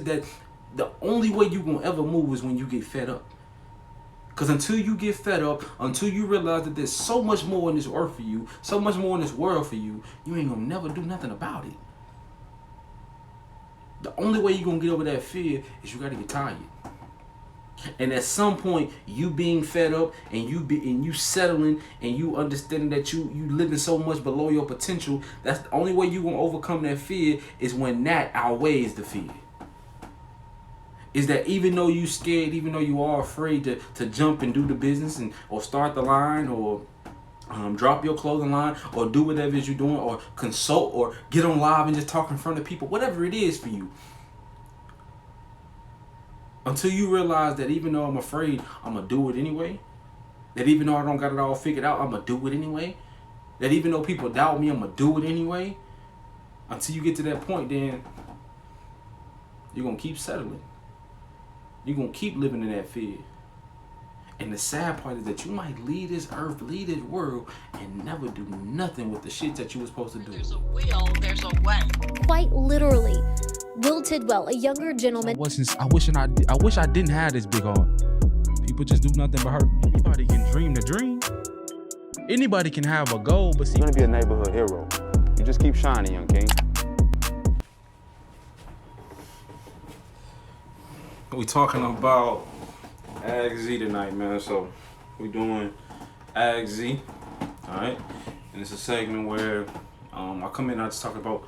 that the only way you gonna ever move is when you get fed up. Because until you get fed up, until you realize that there's so much more in this earth for you, so much more in this world for you, you ain't gonna never do nothing about it. The only way you're gonna get over that fear is you gotta get tired. And at some point, you being fed up and you settling and you understanding that you living so much below your potential, that's the only way you gonna overcome that fear is when that outweighs the fear. Is that even though you scared, even though you are afraid to jump and do the business or start the line or drop your clothing line or do whatever it is you're doing or consult or get on live and just talk in front of people, whatever it is for you. Until you realize that even though I'm afraid, I'm going to do it anyway. That even though I don't got it all figured out, I'm going to do it anyway. That even though people doubt me, I'm going to do it anyway. Until you get to that point, then you're going to keep settling. You're going to keep living in that fear. And the sad part is that you might leave this earth, leave this world, and never do nothing with the shit that you were supposed to do. There's a will, there's a way. Quite literally. Will Tidwell, a younger gentleman. I wish I didn't have this big heart. People just do nothing but hurt me. Anybody can dream the dream. Anybody can have a goal, but see, you're gonna be a neighborhood hero. You just keep shining, young king. We talking about SpeakUPZee tonight, man. So we doing SpeakUPZee, all right? And it's a segment where I come in and I just talk about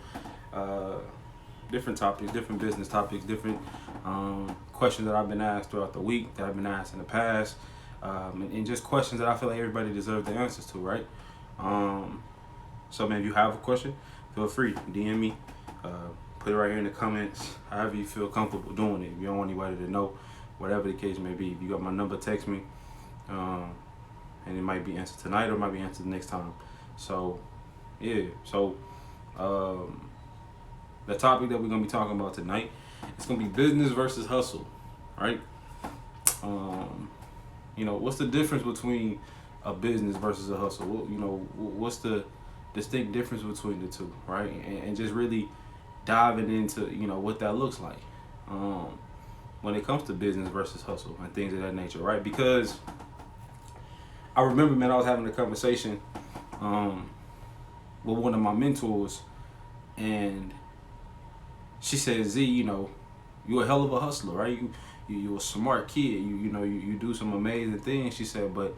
different topics, different business topics, different questions that I've been asked throughout the week, that I've been asked in the past, and just questions that I feel like everybody deserves the answers to, right? So man, if you have a question, feel free, DM me, put it right here in the comments, however you feel comfortable doing it. If you don't want anybody to know, whatever the case may be. If you got my number, text me, and it might be answered tonight or it might be answered next time. So yeah, so the topic that we're gonna be talking about tonight, it's gonna be business versus hustle, right? You know, what's the difference between a business versus a hustle? You know, what's the distinct difference between the two, right? And just really diving into, you know, what that looks like when it comes to business versus hustle and things of that nature, right? Because I remember, man, I was having a conversation with one of my mentors, and she said, Z, you know, you're a hell of a hustler, right? You're a smart kid. You do some amazing things. She said, but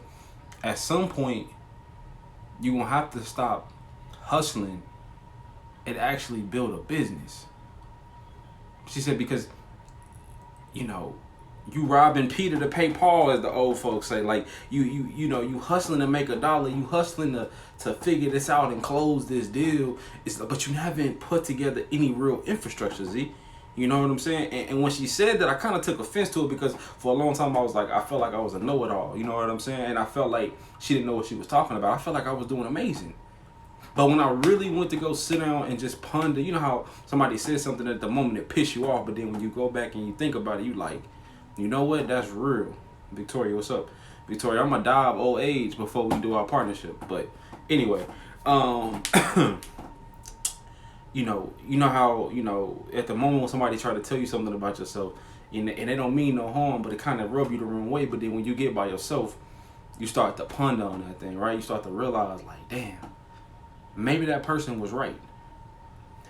at some point, you're going to have to stop hustling and actually build a business. She said, because, you know, you robbing Peter to pay Paul, as the old folks say. Like, you hustling to make $1. You hustling to figure this out and close this deal. But you haven't put together any real infrastructure, Z. You know what I'm saying? And when she said that, I kind of took offense to it, because for a long time I was like, I felt like I was a know-it-all. You know what I'm saying? And I felt like she didn't know what she was talking about. I felt like I was doing amazing. But when I really went to go sit down and just ponder, you know how somebody says something at the moment that piss you off, but then when you go back and you think about it, you like, you know what? That's real. Victoria, what's up? Victoria, I'm gonna die of old age before we do our partnership. But anyway, you know how, at the moment when somebody try to tell you something about yourself, and they don't mean no harm, but it kind of rub you the wrong way. But then when you get by yourself, you start to ponder on that thing, right? You start to realize, like, damn, maybe that person was right.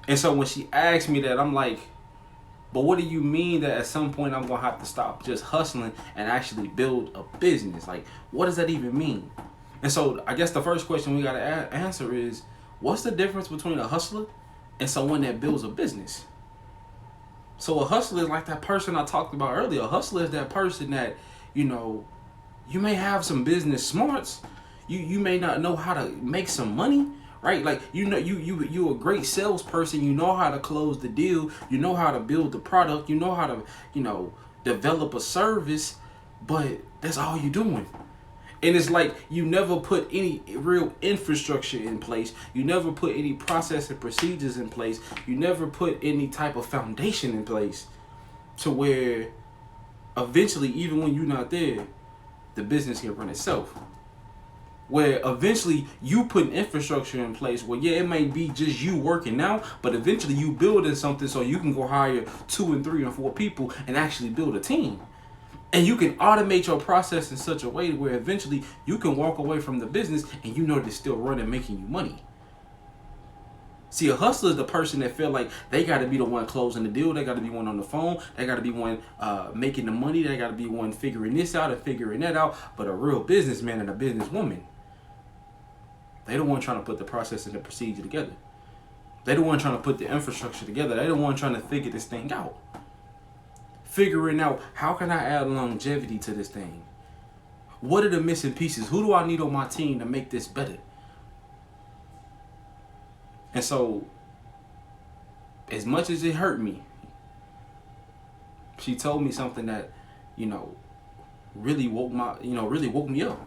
And so when she asked me that, I'm like, but what do you mean that at some point I'm gonna have to stop just hustling and actually build a business? Like, what does that even mean? And so I guess the first question we gotta answer is, what's the difference between a hustler and someone that builds a business? So a hustler is like that person I talked about earlier. A hustler is that person that, you may have some business smarts. You may not know how to make some money, right? Like, you're a great salesperson. You know how to close the deal. You know how to build the product. You know how to, develop a service, but that's all you're doing. And it's like you never put any real infrastructure in place. You never put any process and procedures in place. You never put any type of foundation in place to where eventually, even when you're not there, the business can run itself. where eventually you put infrastructure in place where, yeah, it may be just you working now, but eventually you building something so you can go hire 2 and 3 and 4 people and actually build a team. And you can automate your process in such a way where eventually you can walk away from the business and you know they're still running, making you money. See, a hustler is the person that feel like they got to be the one closing the deal. They got to be one on the phone. They got to be one making the money. They got to be one figuring this out and figuring that out. But a real businessman and a businesswoman, they the one trying to put the process and the procedure together. They the one trying to put the infrastructure together. They the one trying to figure this thing out. Figuring out, how can I add longevity to this thing? What are the missing pieces? Who do I need on my team to make this better? And so, as much as it hurt me, she told me something that, really woke me up.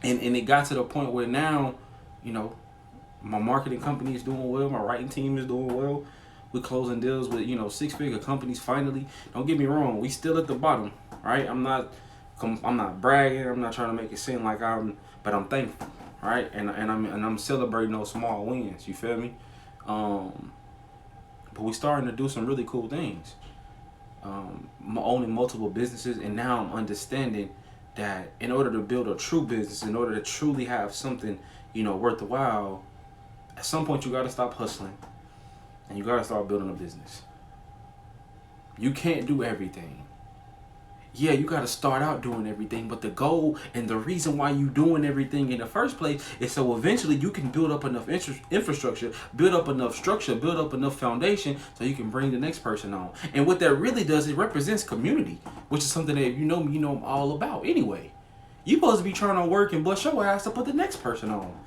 And it got to the point where now, my marketing company is doing well, my writing team is doing well. We're closing deals with, 6-figure companies finally. Don't get me wrong, we still at the bottom, right? I'm not bragging, I'm not trying to make it seem like but I'm thankful, right? And I'm celebrating those small wins, you feel me? But we starting to do some really cool things. Owning multiple businesses, and now I'm understanding that in order to build a true business, in order to truly have something, worth the while, at some point you gotta stop hustling. And you gotta start building a business. You can't do everything. Yeah, you gotta start out doing everything, but the goal and the reason why you doing everything in the first place is so eventually you can build up enough infrastructure, build up enough structure, build up enough foundation so you can bring the next person on. And what that really does, it represents community, which is something that if you know me, I'm all about anyway. You supposed to be trying to work and bust your ass to put the next person on.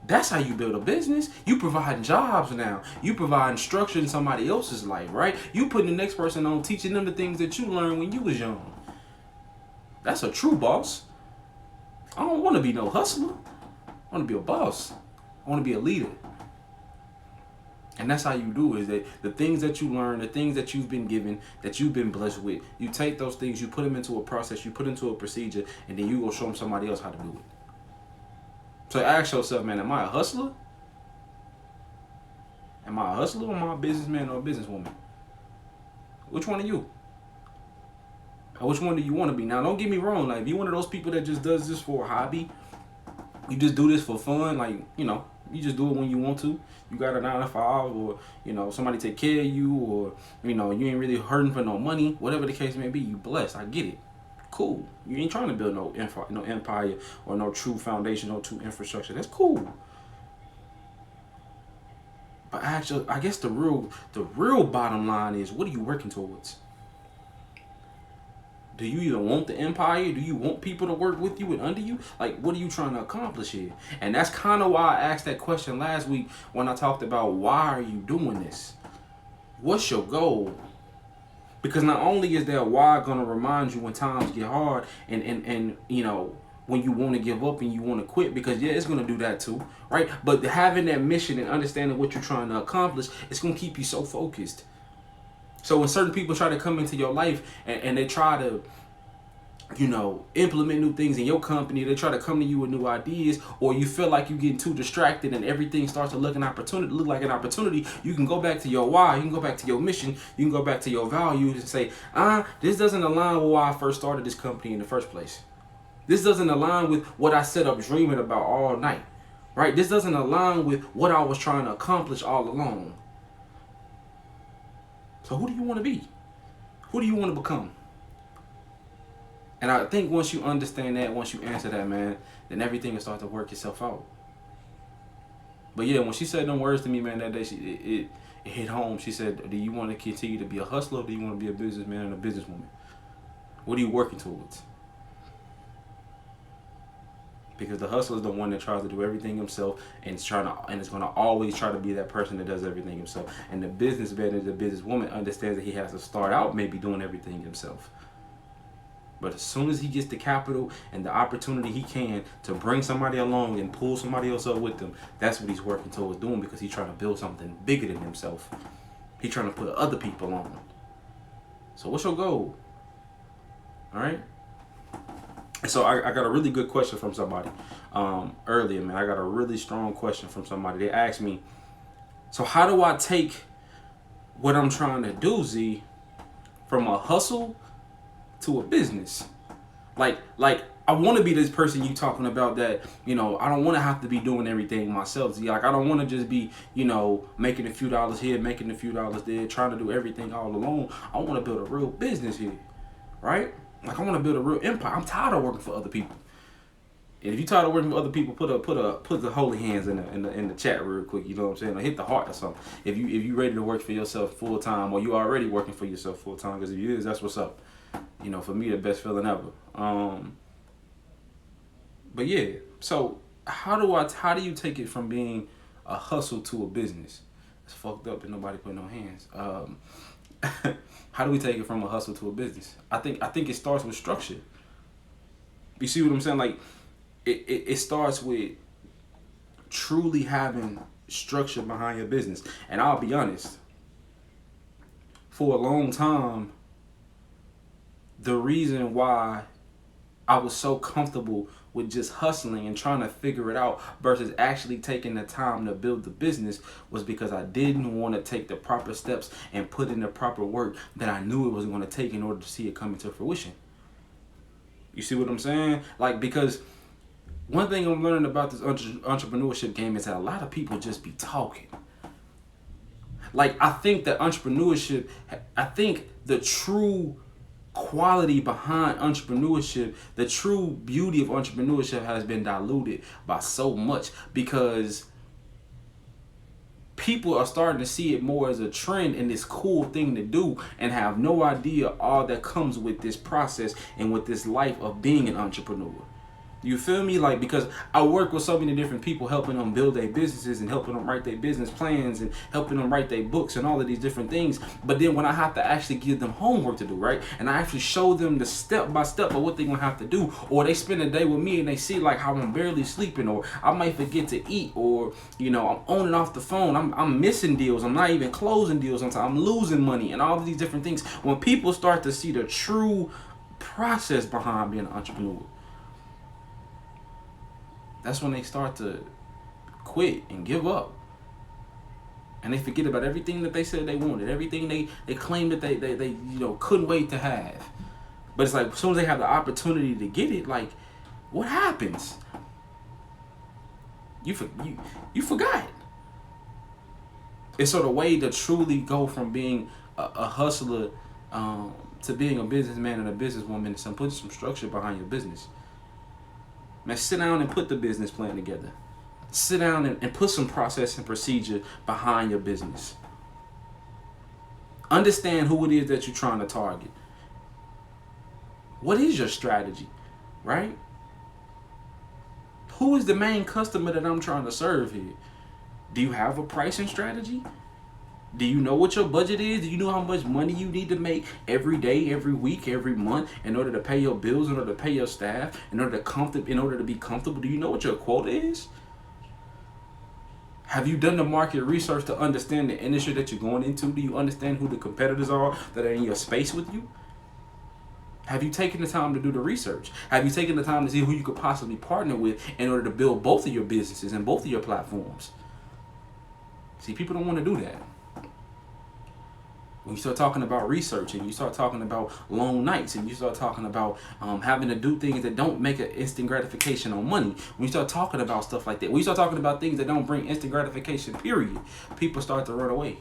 That's how you build a business. You providing jobs now. You providing structure in somebody else's life, right? You putting the next person on, teaching them the things that you learned when you was young. That's a true boss. I don't want to be no hustler. I want to be a boss. I want to be a leader. And that's how you do it, is that the things that you learn, the things that you've been given, that you've been blessed with, you take those things, you put them into a process, you put into a procedure, and then you go show them somebody else how to do it. So ask yourself, man, am I a hustler? Am I a hustler or am I a businessman or a businesswoman? Which one are you? Or which one do you want to be? Now, don't get me wrong. Like, if you're one of those people that just does this for a hobby, you just do this for fun, like, you just do it when you want to. You got a 9 to 5, or, somebody take care of you, or, you ain't really hurting for no money. Whatever the case may be, you blessed. I get it. Cool. You ain't trying to build no empire or no true foundation, no true infrastructure. That's cool. But actually, I guess the real bottom line is, what are you working towards? Do you even want the empire? Do you want people to work with you and under you? Like, what are you trying to accomplish here? And that's kind of why I asked that question last week when I talked about, why are you doing this? What's your goal? Because not only is that why going to remind you when times get hard and when you want to give up and you want to quit, because yeah, it's going to do that too, right? But having that mission and understanding what you're trying to accomplish, it's going to keep you so focused. So when certain people try to come into your life and they try to, implement new things in your company, they try to come to you with new ideas, or you feel like you're getting too distracted and everything starts to look like an opportunity, you can go back to your why, you can go back to your mission, you can go back to your values and say, this doesn't align with why I first started this company in the first place. This doesn't align with what I set up dreaming about all night, right? This doesn't align with what I was trying to accomplish all along. So who do you want to be? Who do you want to become? And I think once you understand that, once you answer that, man, then everything will start to work itself out. But yeah, when she said them words to me, man, that day, it hit home. She said, do you want to continue to be a hustler, or do you want to be a businessman and a businesswoman? What are you working towards? Because the hustler is the one that tries to do everything himself and is going to always try to be that person that does everything himself. And the businessman and the businesswoman understands that he has to start out maybe doing everything himself. But as soon as he gets the capital and the opportunity he can to bring somebody along and pull somebody else up with him, that's what he's working towards doing, because he's trying to build something bigger than himself. He's trying to put other people on. So what's your goal? All right? So I got a really good question from somebody earlier, man. I got a really strong question from somebody. They asked me, so how do I take what I'm trying to do, Z, from a hustle to a business? Like I want to be this person you talking about that, you know, I don't want to have to be doing everything myself. Z. Like I don't want to just be, you know, making a few dollars here, making a few dollars there, trying to do everything all alone. I want to build a real business here, right? Like I want to build a real empire. I'm tired of working for other people. And if you tired of working for other people, put the holy hands in the chat real quick. You know what I'm saying? Or hit the heart or something. If you ready to work for yourself full time, or you already working for yourself full time, because if you is, that's what's up. You know, for me, the best feeling ever. But yeah, so how do you take it from being a hustle to a business? It's fucked up and nobody put no hands. How do we take it from a hustle to a business? I think it starts with structure. You see what I'm saying? Like it starts with truly having structure behind your business. And I'll be honest, for a long time, the reason why I was so comfortable with just hustling and trying to figure it out versus actually taking the time to build the business was because I didn't want to take the proper steps and put in the proper work that I knew it was going to take in order to see it come into fruition. You see what I'm saying? Like, because one thing I'm learning about this entrepreneurship game is that a lot of people just be talking. Like, I think that entrepreneurship, I think the true quality behind entrepreneurship, the true beauty of entrepreneurship has been diluted by so much because people are starting to see it more as a trend and this cool thing to do and have no idea all that comes with this process and with this life of being an entrepreneur. You feel me? Like, because I work with so many different people, helping them build their businesses and helping them write their business plans and helping them write their books and all of these different things. But then when I have to actually give them homework to do, right? And I actually show them the step by step of what they're going to have to do, or they spend a day with me and they see like how I'm barely sleeping, or I might forget to eat, or, you know, I'm on and off the phone. I'm missing deals. I'm not even closing deals sometimes. I'm losing money and all of these different things. When people start to see the true process behind being an entrepreneur, that's when they start to quit and give up. And they forget about everything that they said they wanted, everything they claimed that they you know couldn't wait to have. But it's like as soon as they have the opportunity to get it, like what happens? You forgot. And so the way to truly go from being a hustler to being a businessman and a businesswoman is to put some structure behind your business. Man, sit down and put the business plan together. Sit down and put some process and procedure behind your business. Understand who it is that you're trying to target. What is your strategy, right? Who is the main customer that I'm trying to serve here? Do you have a pricing strategy? Do you know what your budget is? Do you know how much money you need to make every day, every week, every month in order to pay your bills, in order to pay your staff, in order to be comfortable? Do you know what your quota is? Have you done the market research to understand the industry that you're going into? Do you understand who the competitors are that are in your space with you? Have you taken the time to do the research? Have you taken the time to see who you could possibly partner with in order to build both of your businesses and both of your platforms? See, people don't want to do that. When you start talking about research and you start talking about long nights and you start talking about having to do things that don't make an instant gratification on money, when you start talking about stuff like that, when you start talking about things that don't bring instant gratification, period, people start to run away.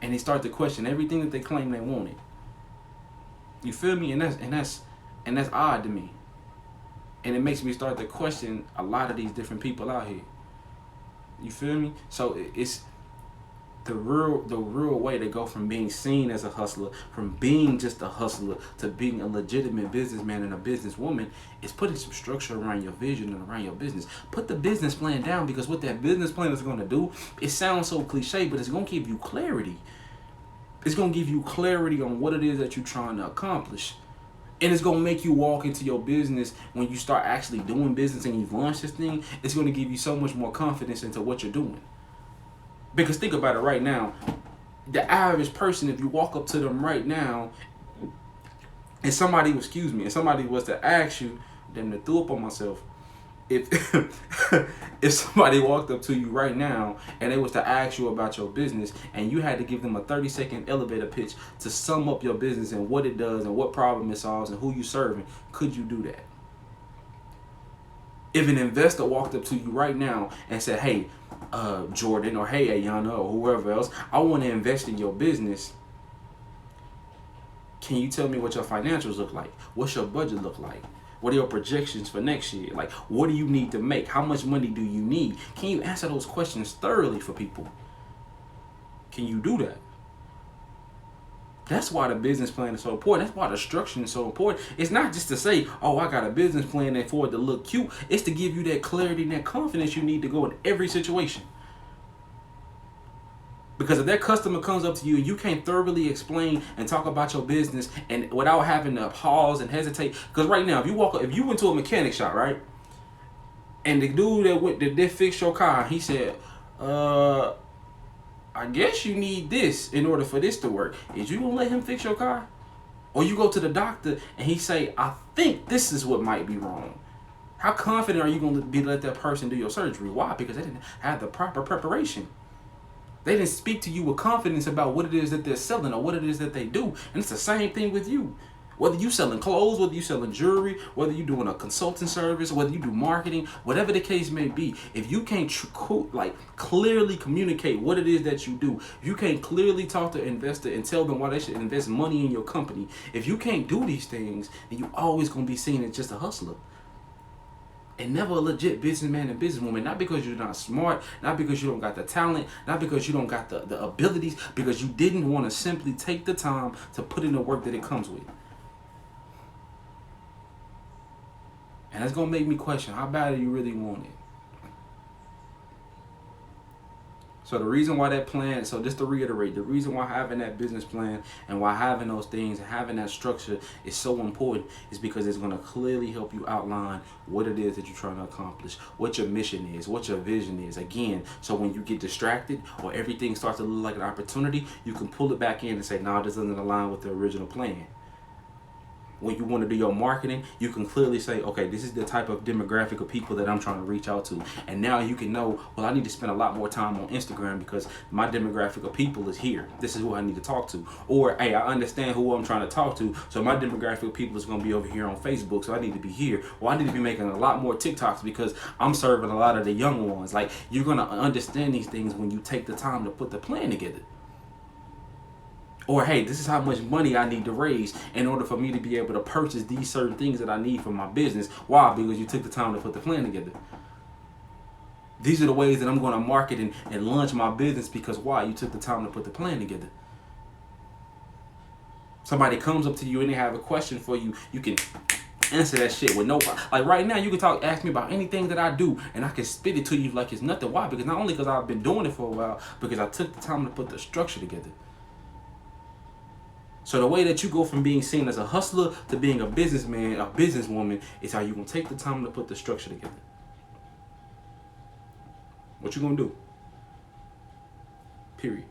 And they start to question everything that they claim they wanted. You feel me? And that's odd to me. And it makes me start to question a lot of these different people out here. You feel me? So it's the real way to go from being seen as a hustler, from being just a hustler to being a legitimate businessman and a businesswoman, is putting some structure around your vision and around your business. Put the business plan down, because what that business plan is going to do, it sounds so cliche, but it's going to give you clarity. It's going to give you clarity on what it is that you're trying to accomplish. And it's going to make you walk into your business when you start actually doing business and you've launched this thing. It's going to give you so much more confidence into what you're doing. Because think about it right now. The average person, if you walk up to them right now and somebody, excuse me, and somebody was to ask you, then to throw up on myself, if if somebody walked up to you right now and they was to ask you about your business and you had to give them a 30-second elevator pitch to sum up your business and what it does and what problem it solves and who you serving, could you do that? If an investor walked up to you right now and said, hey, Jordan, or hey, Ayana, or whoever else, I want to invest in your business. Can you tell me what your financials look like? What's your budget look like? What are your projections for next year? Like, what do you need to make? How much money do you need? Can you answer those questions thoroughly for people? Can you do that? That's why the business plan is so important. That's why the structure is so important. It's not just to say, oh, I got a business plan and for it to look cute. It's to give you that clarity and that confidence you need to go in every situation. Because if that customer comes up to you and you can't thoroughly explain and talk about your business and without having to pause and hesitate, because right now, if you went to a mechanic shop, right, and the dude that did fix your car, he said, I guess you need this in order for this to work. Is you gonna let him fix your car? Or you go to the doctor and he say, I think this is what might be wrong. How confident are you gonna be to let that person do your surgery? Why? Because they didn't have the proper preparation. They didn't speak to you with confidence about what it is that they're selling or what it is that they do. And it's the same thing with you. Whether you selling clothes, whether you selling jewelry, whether you doing a consulting service, whether you do marketing, whatever the case may be, if you can't clearly communicate what it is that you do, if you can't clearly talk to an investor and tell them why they should invest money in your company, if you can't do these things, then you're always going to be seen as just a hustler. And never a legit businessman and businesswoman. Not because you're not smart, not because you don't got the talent, not because you don't got the abilities, because you didn't want to simply take the time to put in the work that it comes with. And that's going to make me question, how bad do you really want it? So the reason why that plan, so just to reiterate, the reason why having that business plan and why having those things and having that structure is so important is because it's going to clearly help you outline what it is that you're trying to accomplish, what your mission is, what your vision is. Again, so when you get distracted or everything starts to look like an opportunity, you can pull it back in and say, no, this doesn't align with the original plan. When you want to do your marketing, you can clearly say, okay, this is the type of demographic of people that I'm trying to reach out to. And now you can know, well, I need to spend a lot more time on Instagram because my demographic of people is here. This is who I need to talk to. Or, hey, I understand who I'm trying to talk to, so my demographic of people is going to be over here on Facebook, so I need to be here. Or I need to be making a lot more TikToks because I'm serving a lot of the young ones. Like, you're going to understand these things when you take the time to put the plan together. Or, hey, this is how much money I need to raise in order for me to be able to purchase these certain things that I need for my business. Why? Because you took the time to put the plan together. These are the ways that I'm going to market and launch my business because why? You took the time to put the plan together. Somebody comes up to you and they have a question for you. You can answer that shit with no, like right now you can ask me about anything that I do and I can spit it to you like it's nothing. Why? Because not only because I've been doing it for a while, because I took the time to put the structure together. So the way that you go from being seen as a hustler to being a businessman, a businesswoman, is how you gonna take the time to put the structure together. What you gonna do? Period.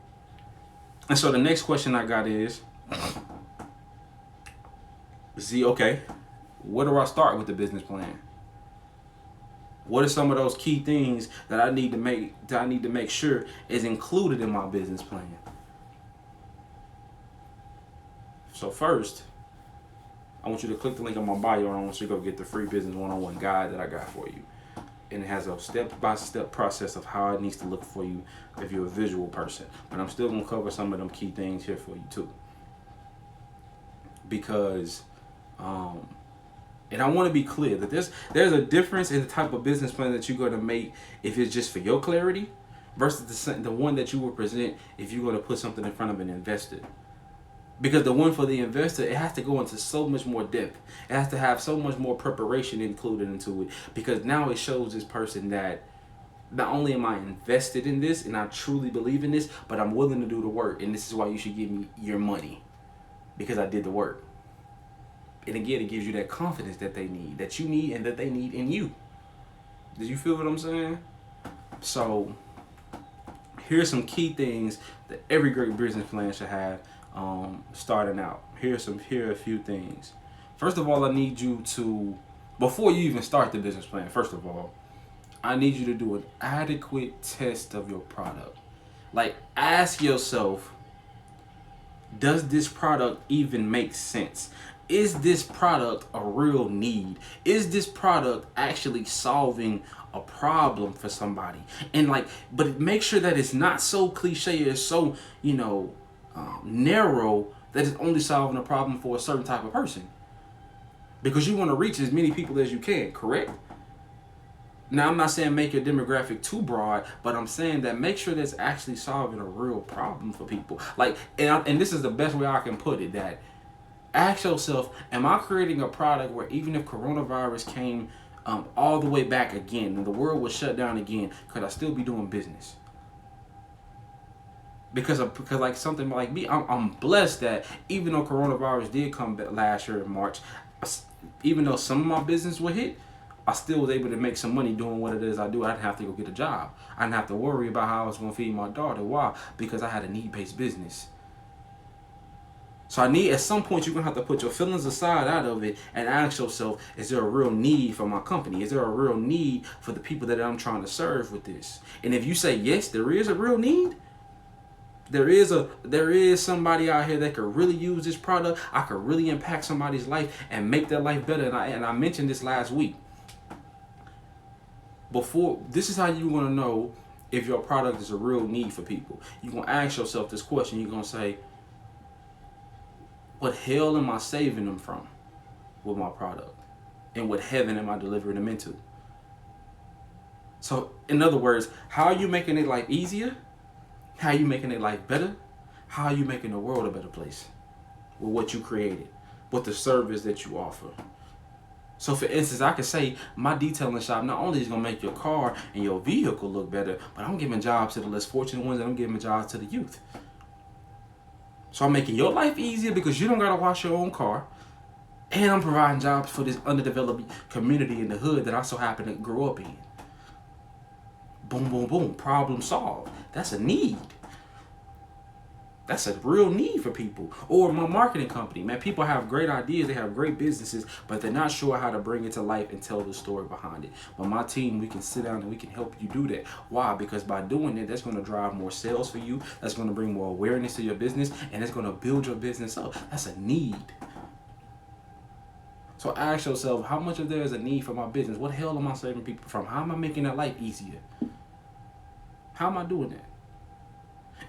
And so the next question I got is, Z, okay, where do I start with the business plan? What are some of those key things that I need to make sure is included in my business plan? So first, I want you to click the link on my bio and I want you to go get the free business one-on-one guide that I got for you. And it has a step-by-step process of how it needs to look for you if you're a visual person. But I'm still going to cover some of them key things here for you too. Because, and I want to be clear that there's a difference in the type of business plan that you're going to make if it's just for your clarity versus the one that you will present if you're going to put something in front of an investor. Because the one for the investor, it has to go into so much more depth. It has to have so much more preparation included into it. Because now it shows this person that not only am I invested in this and I truly believe in this, but I'm willing to do the work. And this is why you should give me your money. Because I did the work. And again, it gives you that confidence that they need, that you need and that they need in you. Did you feel what I'm saying? So here's some key things that every great business plan should have. Starting out, here are a few things. First of all, I need you to, before you even start the business plan, first of all, I need you to do an adequate test of your product. Like, ask yourself, does this product even make sense? Is this product a real need? Is this product actually solving a problem for somebody? And like, but make sure that it's not so cliche, it's so, narrow that it's only solving a problem for a certain type of person. Because you want to reach as many people as you can, correct? Now, I'm not saying make your demographic too broad, but I'm saying that make sure that's actually solving a real problem for people. Like, and this is the best way I can put it, that ask yourself, am I creating a product where even if coronavirus came all the way back again and the world was shut down again, could I still be doing business? Because like something like me, I'm blessed that even though coronavirus did come back last year in March, even though some of my business were hit, I still was able to make some money doing what it is I do. I didn't have to go get a job. I didn't have to worry about how I was going to feed my daughter. Why? Because I had a need-based business. So at some point, you're going to have to put your feelings aside out of it and ask yourself, is there a real need for my company? Is there a real need for the people that I'm trying to serve with this? And if you say, yes, there is a real need, there is somebody out here that could really use this product. I could really impact somebody's life and make their life better. And I mentioned this last week. This is how you want to know if your product is a real need for people. You're going to ask yourself this question. You're going to say, what hell am I saving them from with my product? And what heaven am I delivering them into? So, in other words, how are you making their life easier? How are you making their life better? How are you making the world a better place with what you created, with the service that you offer? So for instance, I could say my detailing shop not only is going to make your car and your vehicle look better, but I'm giving jobs to the less fortunate ones and I'm giving jobs to the youth. So I'm making your life easier because you don't got to wash your own car. And I'm providing jobs for this underdeveloped community in the hood that I so happen to grow up in. Boom, boom, boom. Problem solved. That's a need. That's a real need for people. Or my marketing company, man. People have great ideas, they have great businesses, but they're not sure how to bring it to life and tell the story behind it. But my team, we can sit down and we can help you do that. Why? Because by doing it, that's going to drive more sales for you. That's going to bring more awareness to your business, and it's going to build your business up. That's a need. So ask yourself, how much of there is a need for my business? What the hell am I saving people from? How am I making their life easier? How am I doing that?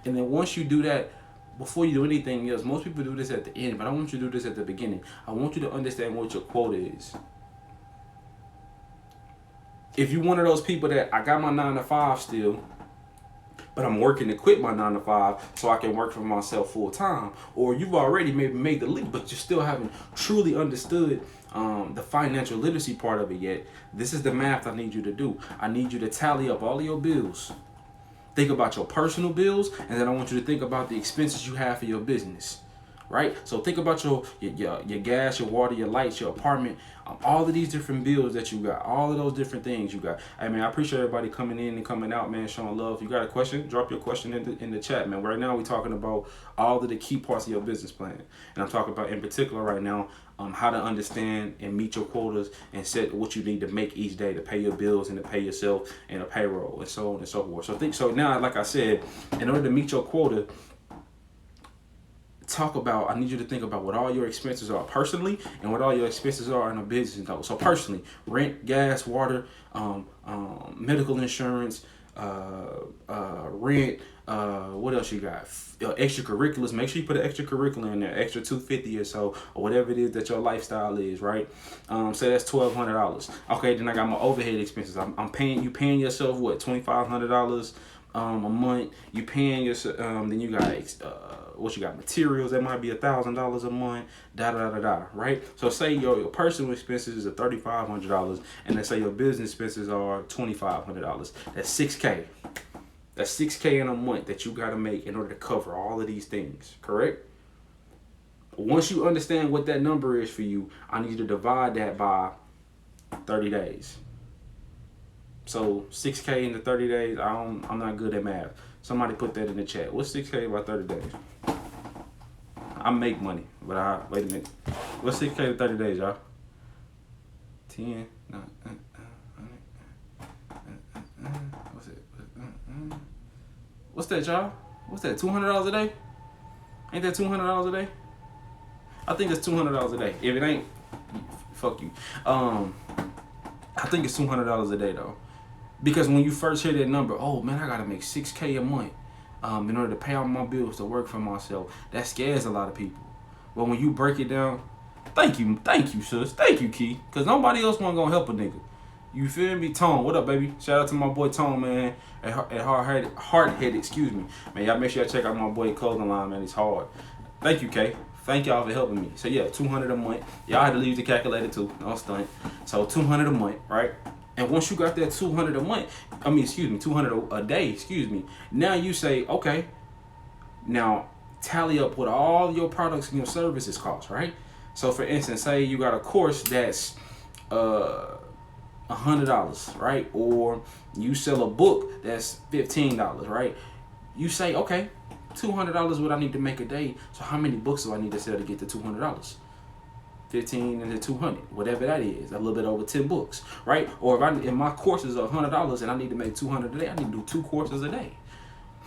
And then once you do that, before you do anything else, most people do this at the end, but I want you to do this at the beginning. I want you to understand what your quota is. If you're one of those people that I got my 9 to 5 still, but I'm working to quit my 9 to 5 so I can work for myself full time, or you've already maybe made the leap, but you still haven't truly understood the financial literacy part of it yet, this is the math I need you to do. I need you to tally up all of your bills. Think about your personal bills, and then I want you to think about the expenses you have for your business, right? So think about your gas, your water, your lights, your apartment, all of these different bills that you got, all of those different things you got. Hey, man, I appreciate everybody coming in and coming out, man, showing love. If you got a question, drop your question in the chat, man. Right now, we're talking about all of the key parts of your business plan. And I'm talking about, in particular right now, how to understand and meet your quotas and set what you need to make each day to pay your bills and to pay yourself and a payroll and so on and so forth. So now, like I said, in order to meet your quota, I need you to think about what all your expenses are personally and what all your expenses are in a business. So personally, rent, gas, water, medical insurance, rent, what else you got? Extracurriculars. Make sure you put an extracurricular in there, extra $250 or so, or whatever it is that your lifestyle is, right? Say that's $1,200. Okay, then I got my overhead expenses. You paying yourself what, $2,500 a month. You paying yourself. Then you got what you got, materials that might be $1,000 a month. Right? So say your personal expenses are $3,500, and let's say your business expenses are $2,500. That's $6K. That's $6K in a month that you got to make in order to cover all of these things, correct? Once you understand what that number is for you, I need you to divide that by 30 days. So 6K into 30 days, I'm not good at math. Somebody put that in the chat. What's 6K by 30 days? I make money, but wait a minute. What's 6K to 30 days, y'all? 10, 9, what's it? What's that, y'all? What's that? $200 a day? Ain't that $200 a day? I think it's $200 a day. If it ain't, fuck you. I think it's $200 a day though, because when you first hear that number, oh man, I gotta make 6K a month in order to pay all my bills, to work for myself. That scares a lot of people. But when you break it down, thank you, sis, thank you, Key, because nobody else wanna go help a nigga. You feel me? Tone, what up, baby? Shout out to my boy Tone, man, at Hard-Headed, excuse me. Man, y'all make sure y'all check out my boy clothing line, man. It's hard. Thank you, Kay. Thank y'all for helping me. So yeah, $200 a month. Y'all had to leave the calculator too. Don't stunt. So $200 a month, right? And once you got that $200 a month, $200 a day, excuse me. Now you say, okay, now tally up what all your products and your services cost, right? So for instance, say you got a course that's $100, right? Or you sell a book that's $15, right? You say, okay, $200 is what I need to make a day. So how many books do I need to sell to get to $200? 15 into 200, whatever that is, a little bit over 10 books, right? Or if my courses are $100 and I need to make 200 a day, I need to do 2 courses a day.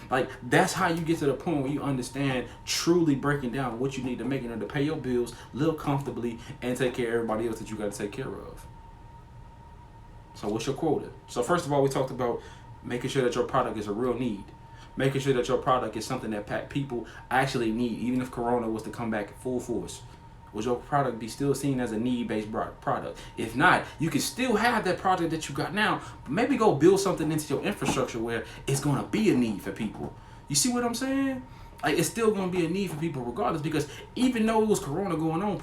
Like, that's how you get to the point where you understand truly breaking down what you need to make in order to pay your bills, live comfortably, and take care of everybody else that you got to take care of. So what's your quota? So first of all, we talked about making sure that your product is a real need. Making sure that your product is something that people actually need, even if Corona was to come back full force. Would your product be still seen as a need-based product? If not, you can still have that product that you got now, but maybe go build something into your infrastructure where it's going to be a need for people. You see what I'm saying? Like, it's still going to be a need for people regardless, because even though it was Corona going on,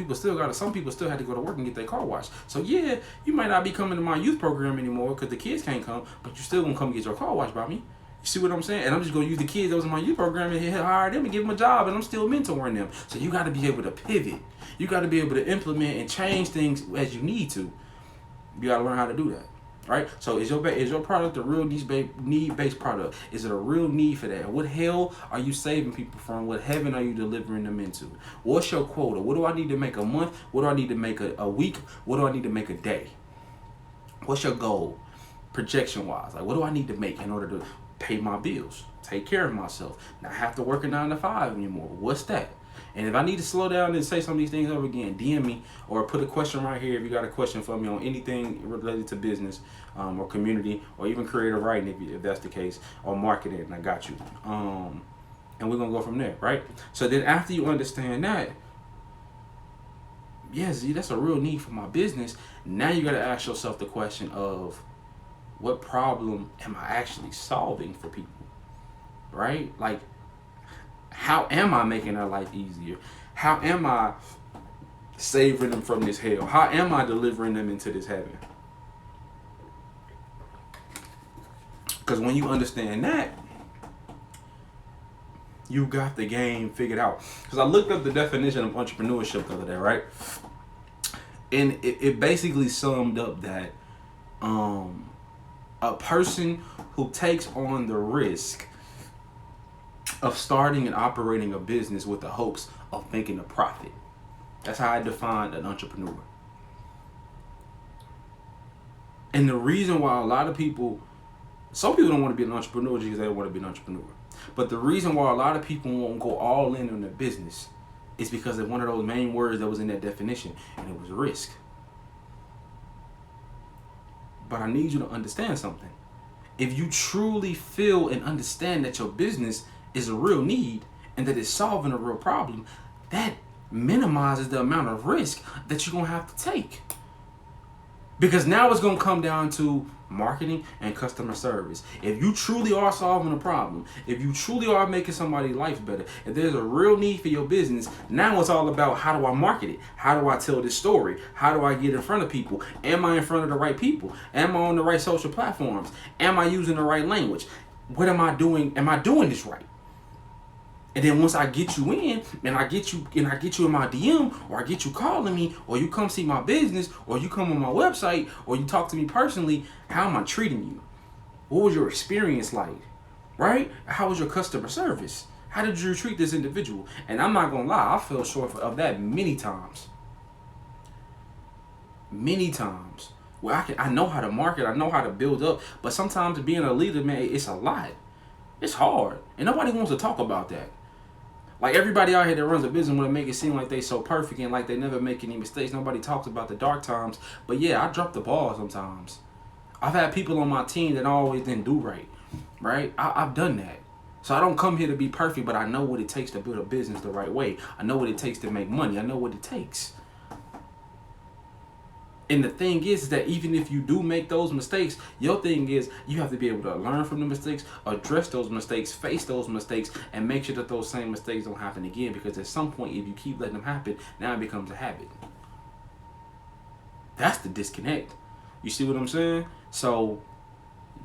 some people still had to go to work and get their car washed. So yeah, you might not be coming to my youth program anymore because the kids can't come, but you still going to come get your car washed by me. You see what I'm saying? And I'm just going to use the kids that was in my youth program and hire them and give them a job, and I'm still mentoring them. So you got to be able to pivot. You got to be able to implement and change things as you need to. You got to learn how to do that, right? So is your product a real need-based product? Is it a real need for that? What hell are you saving people from? What heaven are you delivering them into? What's your quota? What do I need to make a month? What do I need to make a week? What do I need to make a day? What's your goal, projection-wise? Like, what do I need to make in order to pay my bills, take care of myself, not have to work a 9 to 5 anymore? What's that? And if I need to slow down and say some of these things over again, DM me or put a question right here if you got a question for me on anything related to business or community or even creative writing if that's the case, or marketing, and I got you. And we're going to go from there, right? So then after you understand that, yes, that's a real need for my business. Now you got to ask yourself the question of, what problem am I actually solving for people, right? Like, how am I making their life easier? How am I saving them from this hell? How am I delivering them into this heaven? Because when you understand that, you got the game figured out. Because I looked up the definition of entrepreneurship the other day, right? And it basically summed up that a person who takes on the risk of starting and operating a business with the hopes of making a profit. That's how I define an entrepreneur. And the reason why a lot of people, some people don't want to be an entrepreneur because they don't want to be an entrepreneur. But the reason why a lot of people won't go all in on their business is because of one of those main words that was in that definition, and it was risk. But I need you to understand something. If you truly feel and understand that your business is a real need and that it's solving a real problem, that minimizes the amount of risk that you're going to have to take. Because now it's going to come down to marketing and customer service. If you truly are solving a problem, if you truly are making somebody's life better, if there's a real need for your business, now it's all about, how do I market it? How do I tell this story? How do I get in front of people? Am I in front of the right people? Am I on the right social platforms? Am I using the right language? What am I doing? Am I doing this right? And then once I get you in, and I get you in my DM, or I get you calling me, or you come see my business, or you come on my website, or you talk to me personally, how am I treating you? What was your experience like? Right? How was your customer service? How did you treat this individual? And I'm not gonna lie, I fell short of that many times. many times where I know how to market, I know how to build up, but sometimes being a leader, man, it's a lot. It's hard, and nobody wants to talk about that. Like everybody out here that runs a business want to make it seem like they so perfect and like they never make any mistakes. Nobody talks about the dark times, but yeah, I drop the ball sometimes. I've had people on my team that always didn't do right? I've done that. So I don't come here to be perfect, but I know what it takes to build a business the right way. I know what it takes to make money. I know what it takes. And the thing is that even if you do make those mistakes, your thing is you have to be able to learn from the mistakes, address those mistakes, face those mistakes, and make sure that those same mistakes don't happen again. Because at some point, if you keep letting them happen, now it becomes a habit. That's the disconnect. You see what I'm saying? So,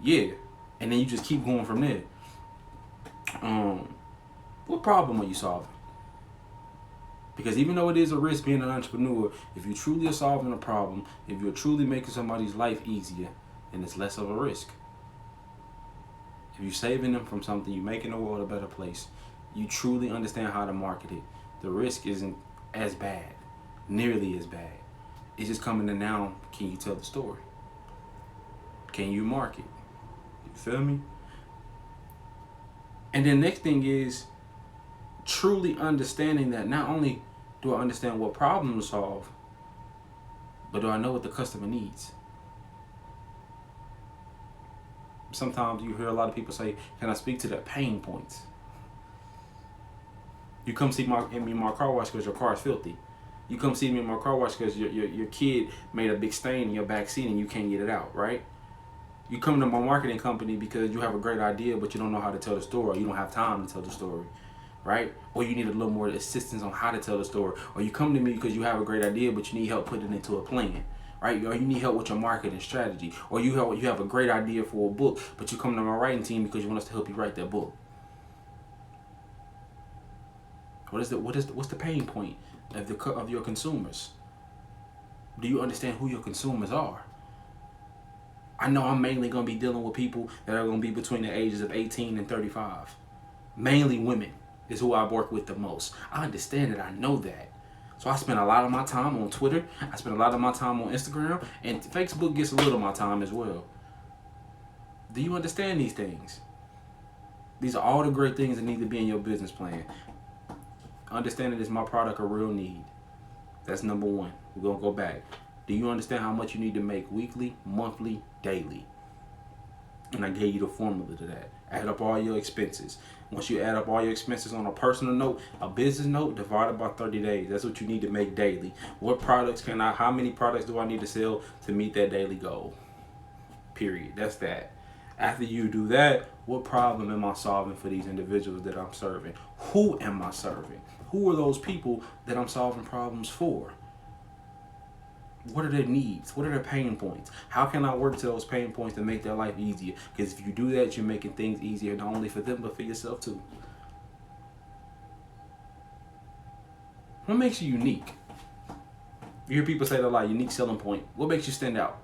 yeah. And then you just keep going from there. What problem are you solving? Because even though it is a risk being an entrepreneur, if you truly are solving a problem, if you're truly making somebody's life easier, then it's less of a risk. If you're saving them from something, you're making the world a better place, you truly understand how to market it, the risk isn't as bad, nearly as bad. It's just coming to now, can you tell the story? Can you market? You feel me? And then next thing is truly understanding that not only do I understand what problem to solve, but do I know what the customer needs? Sometimes you hear a lot of people say, can I speak to their pain points? You come see me in my car wash because your car is filthy. You come see me in my car wash because your kid made a big stain in your back seat and you can't get it out, right? You come to my marketing company because you have a great idea, but you don't know how to tell the story, or you don't have time to tell the story, right? Or you need a little more assistance on how to tell the story. Or you come to me because you have a great idea, but you need help putting it into a plan, right? Or you need help with your marketing strategy. Or you have a great idea for a book, but you come to my writing team because you want us to help you write that book. What's the pain point of your consumers? Do you understand who your consumers are? I know I'm mainly going to be dealing with people that are going to be between the ages of 18 and 35. Mainly women is who I work with the most. I understand that. I know that. So I spend a lot of my time on Twitter. I spend a lot of my time on Instagram. And Facebook gets a little of my time as well. Do you understand these things? These are all the great things that need to be in your business plan. Understanding is my product a real need. That's number one. We're going to go back. Do you understand how much you need to make weekly, monthly, daily? And I gave you the formula to that. Add up all your expenses. Once you add up all your expenses on a personal note, a business note, divided by 30 days. That's what you need to make daily. What products how many products do I need to sell to meet that daily goal? Period. That's that. After you do that, what problem am I solving for these individuals that I'm serving? Who am I serving? Who are those people that I'm solving problems for? What are their needs? What are their pain points? How can I work to those pain points to make their life easier? Because if you do that, you're making things easier not only for them, but for yourself too. What makes you unique? You hear people say that a lot, unique selling point. What makes you stand out?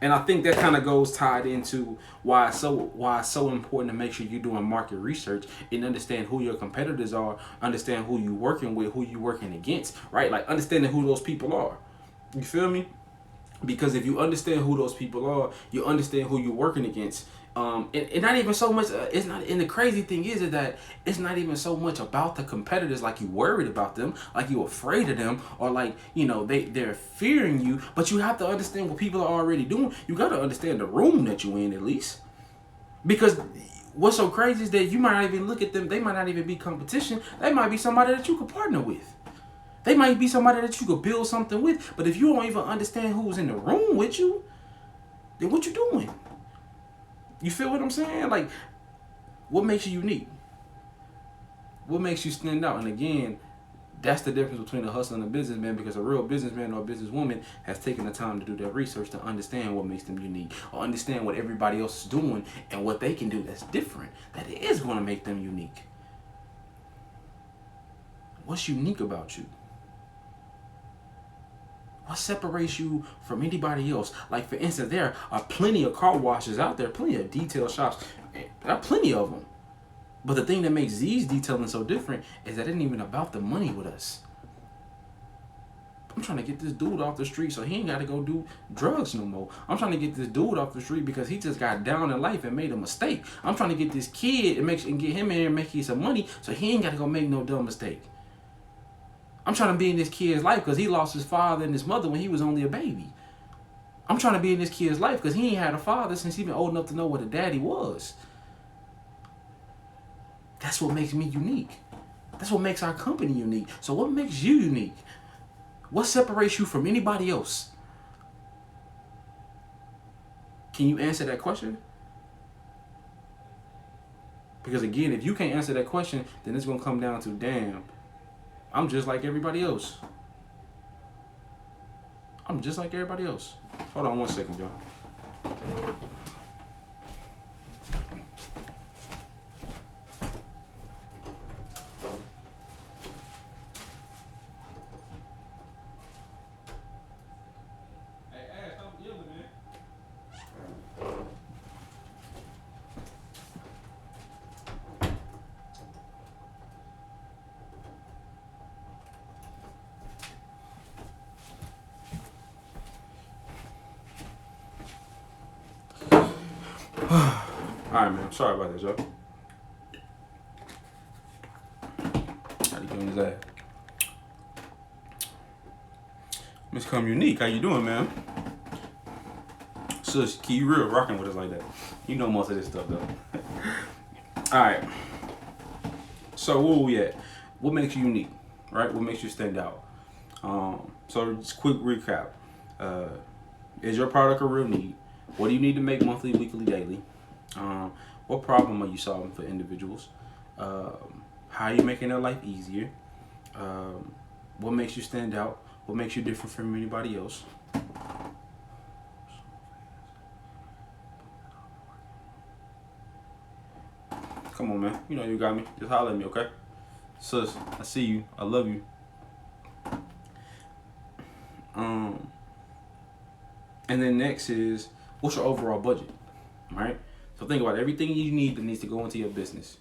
And I think that kind of goes tied into why it's so important to make sure you're doing market research and understand who your competitors are, understand who you're working with, who you're working against, right? Like understanding who those people are. You feel me? Because if you understand who those people are, you understand who you're working against. And not even so much, it's not, and the crazy thing is that it's not even so much about the competitors, like you worried about them, like you afraid of them, or like, they're fearing you, but you have to understand what people are already doing. You got to understand the room that you're in at least. Because what's so crazy is that you might not even look at them, they might not even be competition, they might be somebody that you could partner with. They might be somebody that you could build something with, but if you don't even understand who's in the room with you, then what you doing? You feel what I'm saying? Like, what makes you unique? What makes you stand out? And again, that's the difference between a hustler and a businessman, because a real businessman or a businesswoman has taken the time to do their research to understand what makes them unique, or understand what everybody else is doing and what they can do that's different, that is going to make them unique. What's unique about you? What separates you from anybody else? Like, for instance, there are plenty of car washes out there, plenty of detail shops. There are plenty of them. But the thing that makes Zee's detailing so different is that it ain't even about the money with us. I'm trying to get this dude off the street so he ain't got to go do drugs no more. I'm trying to get this dude off the street because he just got down in life and made a mistake. I'm trying to get this kid and get him in here and make him some money so he ain't got to go make no dumb mistake. I'm trying to be in this kid's life because he lost his father and his mother when he was only a baby. I'm trying to be in this kid's life because he ain't had a father since he been old enough to know what a daddy was. That's what makes me unique. That's what makes our company unique. So what makes you unique? What separates you from anybody else? Can you answer that question? Because again, if you can't answer that question, then it's going to come down to, damn, I'm just like everybody else. I'm just like everybody else. Hold on 1 second, y'all. Alright, man. Sorry about that, y'all. How you doing his ass? Miss Come Unique, how you doing, man? Sus, keep you real rocking with us like that. You know most of this stuff, though. Alright. So, where we at? What makes you unique, right? What makes you stand out? So, just quick recap. Is your product a real need? What do you need to make monthly, weekly, daily? What problem are you solving for individuals? How are you making their life easier? What makes you stand out? What makes you different from anybody else? Come on, man. You know you got me. Just holler at me, okay? Sis, I see you. I love you. And then next is, what's your overall budget, right? So think about everything you need that needs to go into your business,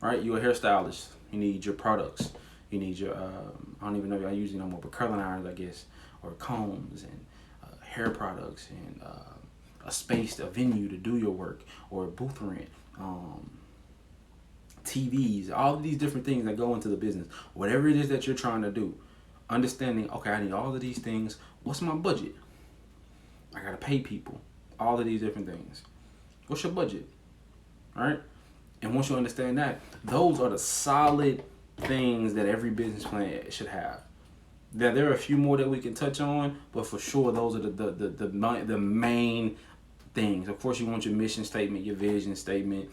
right? You're a hairstylist. You need your products. You need your, I don't even know if y'all use it no more, but curling irons, I guess, or combs and hair products and a space, a venue to do your work, or a booth rent, TVs, all of these different things that go into the business. Whatever it is that you're trying to do, understanding, okay, I need all of these things. What's my budget? I got to pay people. All of these different things. What's your budget? All right? And once you understand that, those are the solid things that every business plan should have. There are a few more that we can touch on, but for sure, those are the main things. Of course, you want your mission statement, your vision statement.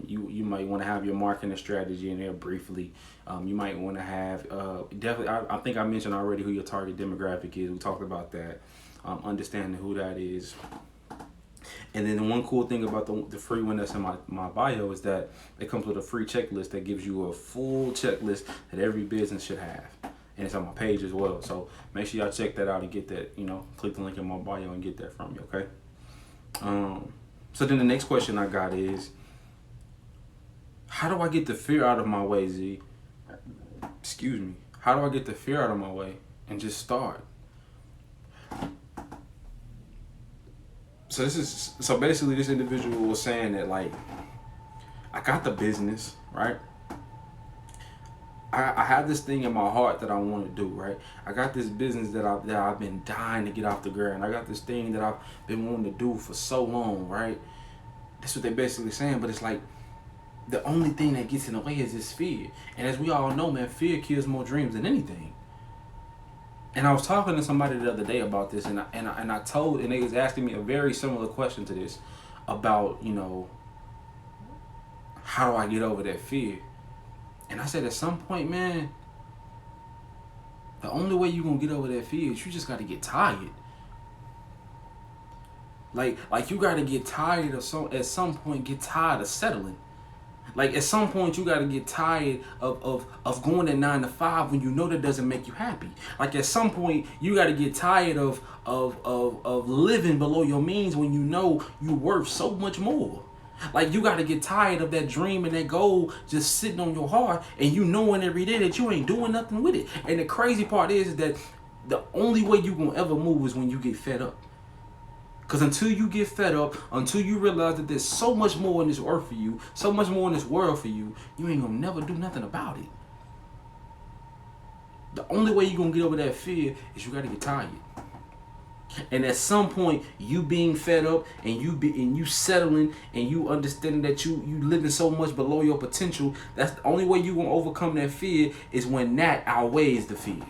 You might want to have your marketing strategy in there briefly. You might want to have, definitely, I think I mentioned already who your target demographic is. We talked about that. Understanding who that is. And then the one cool thing about the free one that's in my bio is that it comes with a free checklist that gives you a full checklist that every business should have. And it's on my page as well. So make sure y'all check that out and get that, click the link in my bio and get that from you, okay? So then the next question I got is, how do I get the fear out of my way, Z? Excuse me. How do I get the fear out of my way and just start? So basically this individual was saying that, like, I got the business, right? I have this thing in my heart that I want to do, right? I got this business that I've been dying to get off the ground. I got this thing that I've been wanting to do for so long, right? That's what they're basically saying, but it's like the only thing that gets in the way is this fear. And as we all know, man, fear kills more dreams than anything. And I was talking to somebody the other day about this, and they was asking me a very similar question to this about, how do I get over that fear? And I said, at some point, man, the only way you're gonna get over that fear is you just gotta get tired. Like you gotta get tired of at some point get tired of settling. Like at some point you gotta get tired of going at 9 to 5 when you know that doesn't make you happy. Like at some point you gotta get tired of living below your means when you know you're worth so much more. Like you gotta get tired of that dream and that goal just sitting on your heart and you knowing every day that you ain't doing nothing with it. And the crazy part is that The only way you gonna ever move is when you get fed up. Because until you get fed up, until you realize that there's so much more in this earth for you, so much more in this world for you, you ain't gonna never do nothing about it. The only way you're gonna get over that fear is you gotta get tired. And at some point, you being fed up and you settling and you understanding that you living so much below your potential, that's the only way you gonna overcome that fear is when that outweighs the fear.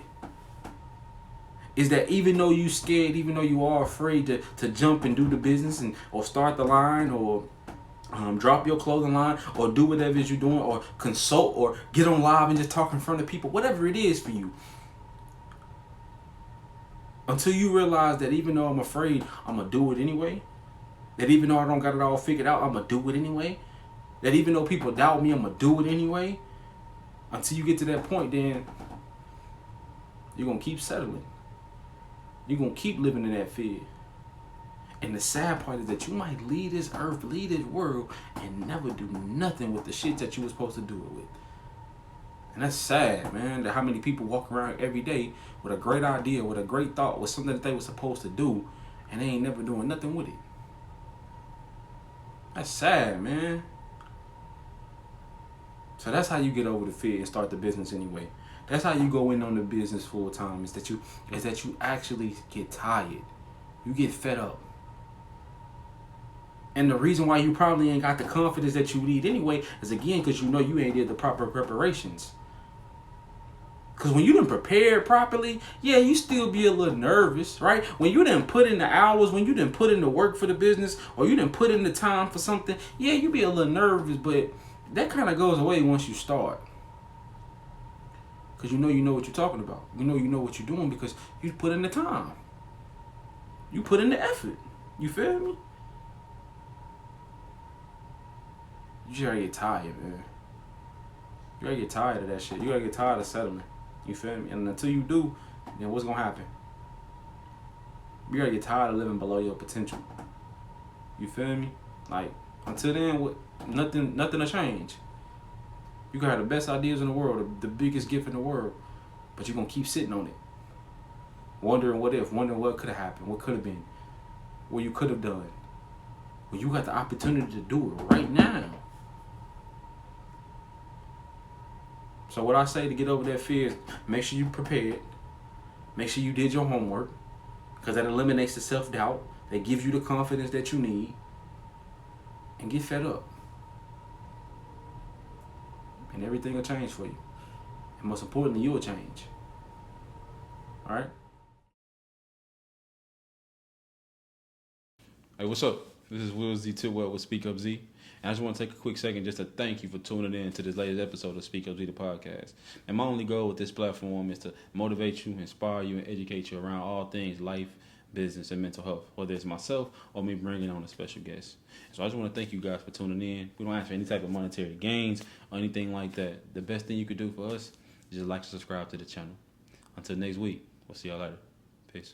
Is that even though you scared, even though you are afraid to jump and do the business or start the line or drop your clothing line or do whatever it is you're doing or consult or get on live and just talk in front of people, whatever it is for you. Until you realize that even though I'm afraid, I'm going to do it anyway. That even though I don't got it all figured out, I'm going to do it anyway. That even though people doubt me, I'm going to do it anyway. Until you get to that point, then you're going to keep settling. You're going to keep living in that fear. And the sad part is that you might leave this earth, leave this world, and never do nothing with the shit that you were supposed to do it with. And that's sad, man, that how many people walk around every day with a great idea, with a great thought, with something that they were supposed to do, and they ain't never doing nothing with it. That's sad, man. So that's how you get over the fear and start the business anyway. That's how you go in on the business full time, is that you actually get tired. You get fed up. And the reason why you probably ain't got the confidence that you need anyway is, again, because you know you ain't did the proper preparations. Because when you didn't prepare properly, yeah, you still be a little nervous, right? When you didn't put in the hours, when you didn't put in the work for the business, or you didn't put in the time for something, yeah, you be a little nervous, but that kind of goes away once you start. Because you know what you're talking about. You know what you're doing because you put in the time. You put in the effort. You feel me? You just gotta get tired, man. You gotta get tired of that shit. You gotta get tired of settling. You feel me? And until you do, then what's gonna happen? You gotta get tired of living below your potential. You feel me? Like, until then, nothing will change. You can have the best ideas in the world, the biggest gift in the world, but you're gonna keep sitting on it. Wondering what if, wondering what could have happened, what could have been, what you could have done. Well, you got the opportunity to do it right now. So what I say to get over that fear is make sure you prepared. Make sure you did your homework, because that eliminates the self-doubt. That gives you the confidence that you need. And get fed up. And everything will change for you. And most importantly, you will change. All right? Hey, what's up? This is Will Z Tidwell with SpeakUPZee. And I just want to take a quick second just to thank you for tuning in to this latest episode of SpeakUPZee, the podcast. And my only goal with this platform is to motivate you, inspire you, and educate you around all things life, business, and mental health, whether it's myself or me bringing on a special guest. So I just want to thank you guys for tuning in. We don't ask for any type of monetary gains or anything like that. The best thing you could do for us is just like and subscribe to the channel. Until next week, we'll see y'all later. Peace.